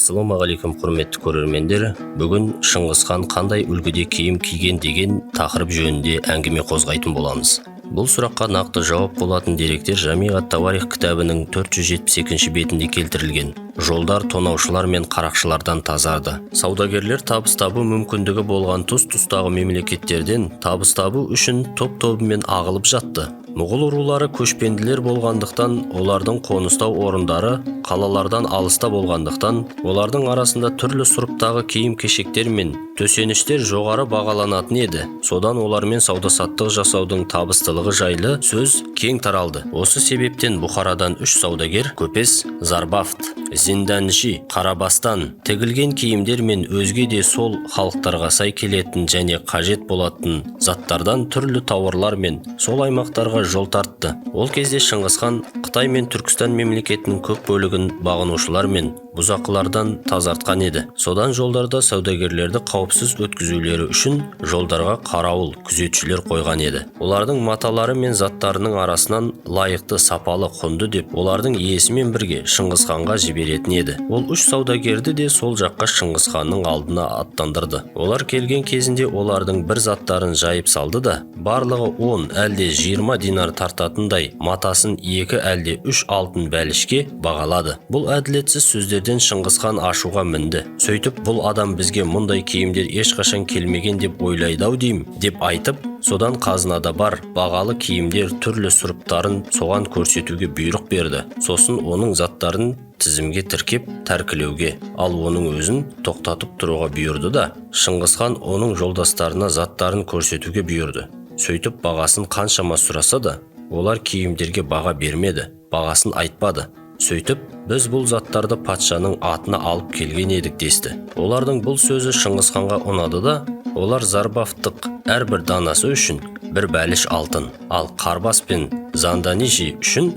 Ассалаумағалейкум құрметті көрермендер. Бүгін Шыңғыс хан қандай үлгіде киім киген деген тақырып жөнінде әңгіме қозғайтын боламыз. Бұл сұраққа нақты жауап болатын деректер Жами ат-Тауарих кітабының 472 бетінде келтірілген. Жолдар тонаушылар мен қарақшылардан тазарды. Саудагерлер табыс табу мүмкіндігі болған тұс-тұстағы мемлекеттерден табыс табу үшін топ-тобымен ағылып жатты. Мұғыл рулары көшпенділер болғандықтан, олардың қоныстау орындары қалалардан алыста болғандықтан, олардың арасында түрлі сұрыптағы киім-кешектер мен төсеніштер жоғары бағаланатын еді. Содан олармен сауда-саттық жасаудың табыстылығы жайлы сөз кең таралды. Осы себептен Бұхарадан 3 саудагер көпес, Зарбафт, Зинданжи, Қарабастан тігілген киімдер мен өзге де сол халықтарға сай келетін және қажет болатын заттардан түрлі тауарлар мен сол аймақтарға жол тартты. Ол кезде Шыңғыс хан Қытай мен Түркістан мемлекетінің көп бөлігін бағынушылар мен бұзақылардан тазартқан еді. Содан жолдарда саудагерлерді қауіпсіз өткізулері үшін жолдарға қарауыл, күзетшілер қойған еді. Олардың маталары мен заттарының арасынан лайықты, сапалы, құнды деп олардың иесімен бірге Шыңғыс ханға жіберетін еді. Ол 3 саудагерді де сол жаққа Шыңғыс ханның алдына аттандырды. Олар келген кезінде олардың бір заттарын жайып салды да, барлығы 10 әлде 20 динар тартатындай матасын 2 әлде 3 алтын бәлішке бағалады. Бұл әділетсіз сөздерден Шыңғыс хан ашуға мінді. Сөйтіп, бұл адам бізге мұндай киімдер ешқашан келмеген деп ойлайды-ау деймін, деп айтып, содан қазынада бар бағалы киімдер түрлі сұрыптарын соған көрсетуге бұйрық берді. Сосын оның заттарын тізімге тіркеп тәркілеуге, ал оның өзін тоқтатып тұруға бұйырды да, Шыңғыс хан оның жолдастарына заттарын көрсетуге бұйырды. Сөйтіп, бағасын қаншама сұраса да, олар киімдерге баға бермеді, бағасын айтпады. Сөйтіп, біз бұл заттарды патшаның атына алып келген едік десті. Олардың бұл сөзі Шыңғыс ханға ұнады да, олар Зарбафтық әрбір данасы үшін бір бәліш алтын, ал Қарбас пен Занданижи үшін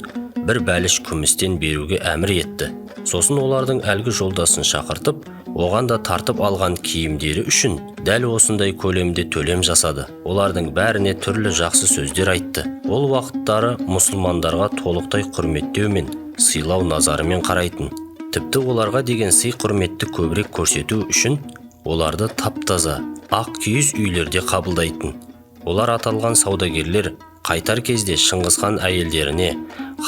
бір бәліш күмістен беруге әмір етті. Сосын олардың әлгі жолдасын шақыртып, оған да тартып алған киімдері үшін дәл осындай көлемде төлем жасады. Олардың бәріне түрлі жақсы сөздер айтты. Ол уақыттары мұсылмандарға толықтай құрметтеу мен сыйлау назарымен қарайтын. Тіпті оларға деген сый құрметті көбірек көрсету үшін оларды таптаза, ақ киіз үйлерде қабылдайтын. Олар аталған саудагерлер қайтар кезде Шыңғыс хан әйелдеріне,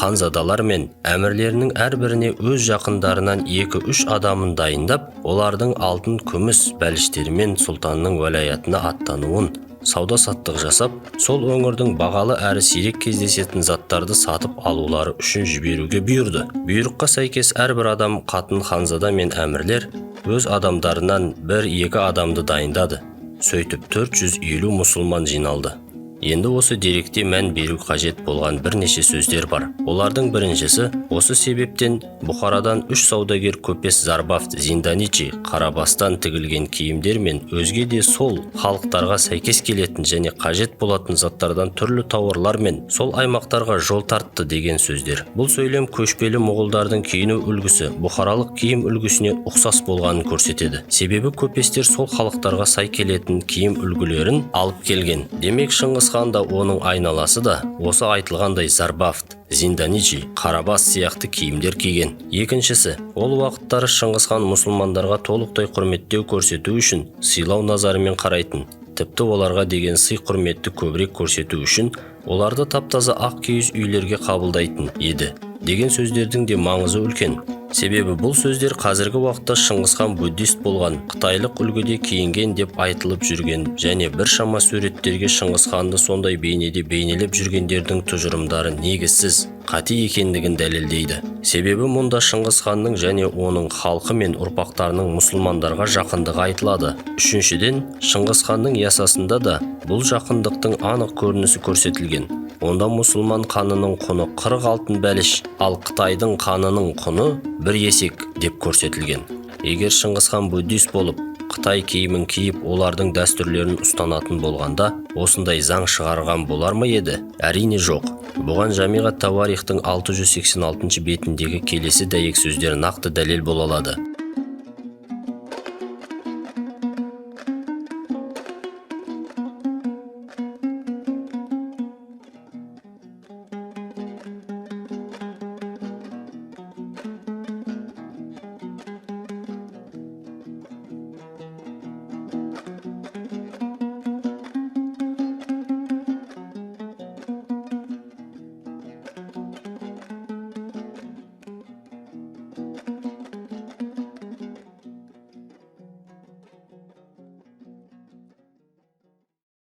ханзадалар мен әмірлерінің әрбіріне өз жақындарынан 2-3 адамын дайындап, олардың алтын күміс бәліштерімен сұлтанның уәлаятына аттануын, сауда-саттық жасап, сол өңірдің бағалы әрі сирек кездесетін заттарды сатып алулары үшін жіберуге бұйырды. Бұйрыққа сәйкес әрбір адам, қатын, ханзада мен әмірлер өз адамдарынан 1-2 адамды дайындады. Сөйтіп 450 мұсылман жиналды. Енді осы деректе мән беру қажет болған бірнеше сөздер бар. Олардың біріншісі, осы себептен Бұхарадан 3 саудагер көпес Зарбафт, Зинданичи, Қарабастан тігілген киімдер мен өзге де сол халықтарға сәйкес келетін және қажет болатын заттардан түрлі тауарлар мен сол аймақтарға жол тартты деген сөздер. Бұл сөйлем көшпелі мұғылдардың киіну үлгісі Бұхаралық киім үлгісіне ұқсас болғанын көрсетеді. Себебі көпестер сол халықтарға сай келетін киім үлгілерін алып келген. Демек, Шыңғыс хан да оның айналасы да осы айтылғандай Зарбафт, Зинданичи, Қарабас сияқты киімдер киген. Екіншісі, ол уақыттары Шыңғыс хан мұсылмандарға толықтай құрметтеу көрсету үшін сыйлау назарымен қарайтын. Тіпті оларға деген сый құрметті көбірек көрсету үшін оларды таптаза ақ киіз үйлерге қабылдайтын еді деген сөздердің де маңызы үлкен. Себебі бұл сөздер қазіргі уақытта Шыңғыс хан буддист болған, қытайлық үлгіде киінген деп айтылып жүрген және біршама суреттерге Шыңғыс ханды сондай бейнеде бейнелеп жүргендердің тұжырымдары негізсіз, қате екендігін дәлелдейді. Себебі мұнда Шыңғыс ханның және оның халқы мен ұрпақтарының мұсылмандарға жақындығы айтылады. Үшіншіден, Шыңғыс ханның ясасында да бұл жақындықтың анық көрінісі көрсетілген. Онда мұсылман қанының құны 40 алтын бәліш, ал Қытайдың қанының құны 1 есек деп көрсетілген. Егер Шыңғыс хан буддист болып, Қытай киімін киіп, олардың дәстүрлерін ұстанатын болғанда, осындай заң шығарған болар ма еді? Әрине жоқ. Бұған Жами ат-Тауарихтың 686 бетіндегі келесі дәйек сөздер нақты дәлел бола алады.